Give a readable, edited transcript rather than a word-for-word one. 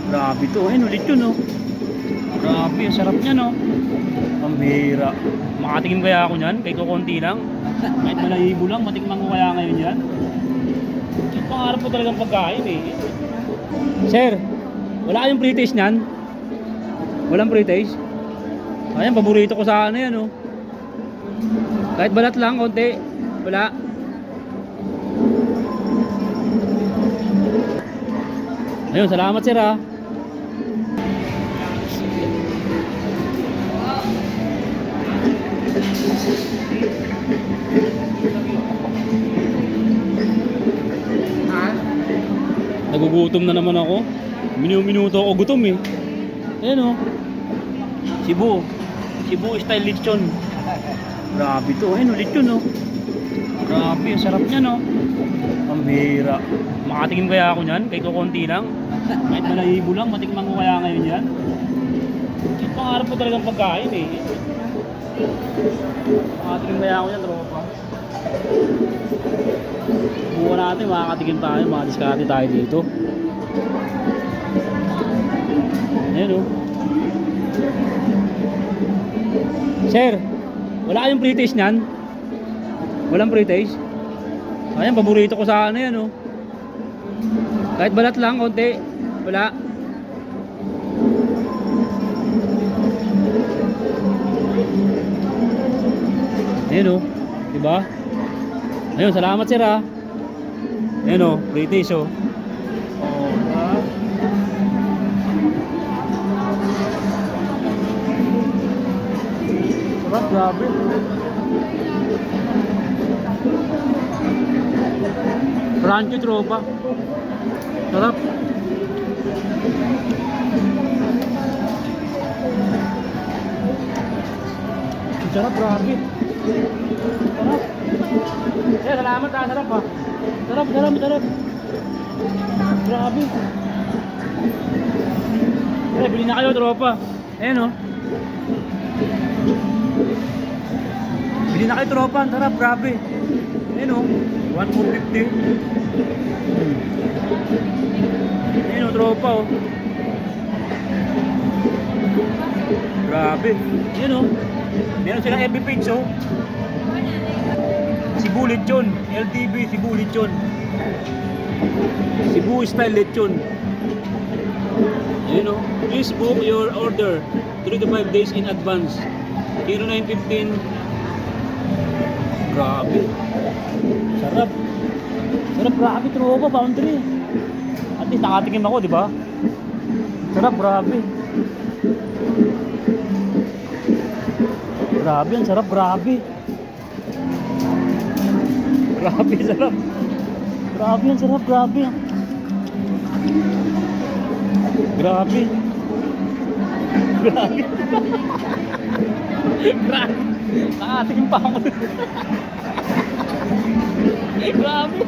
Grabe to. Ayun, ulit yun, oh. Grabe, ang sarap niya, no. Ang bihira. Makatikim kaya ako niyan? Kahit kukunti lang. Kahit malayibo lang, matikman ko kaya ngayon yan. Yung pangarap ko talagang pagkain, eh. Sir, wala kayong pre-taste niyan? Walang pre-taste? Ayan, paborito ko sa ano yan, oh. Kahit balat lang, konti. Wala. Ayun, salamat sir, ah. Nagugutom na naman ako. Minuto ako gutom, eh. Ayan, oh. Cebu style lechon. Grabe to. Ayun, lechon, oh. Grabe, ang sarap niya, no. Ang bihira. Makatikim kaya ako niyan? Kahit kukunti lang. Kahit malayibo lang, matikman ko kaya ngayon yan. Yung pangarap ko talagang pagkain, eh. Makatikim kaya ako niyan, tropa. Buwan natin, makakatikim tayo, makadiskarte tayo dito. Ayan, oh. Sir, wala kayong pre-taste niyan? Walang pre-taste? Ayan, paborito ko sa ano yan, oh. Kahit balat lang, konti. Wala. Ayan, oh. Diba? Ayun, salamat sir, ah. Ayan, oh. Pre-taste, oh. Oh, diba? Sarap, grabe. Crunchy, tropa. Sarap. Sarap, grabe. Sarap. Salamat, ah. Sarap, ah. Sarap. Grabe. Bili na kayo, tropa. Ayan, oh. Bili na kayo, tropa. Sarap, grabe. Ayan, oh. 1,450. Ayan, oh, tropa, oh. Grabe. Ayan, oh. Meron silang FB page, oh. Cebu lechon. LTV Cebu lechon. Cebu style lechon. Ayan, oh. Please book your order 3 to 5 days in advance. 0915. Grabe. Sarap. Sarap, grabe, tropa, boundary. At least nakatikim ako, di ba? Sarap, grabe. Grabe, ang sarap, grabe. Grabe, sarap. Grabe, ang sarap, grabe. Grabe. Grabe. Grabe. Nakatikim pa ako. Grabe.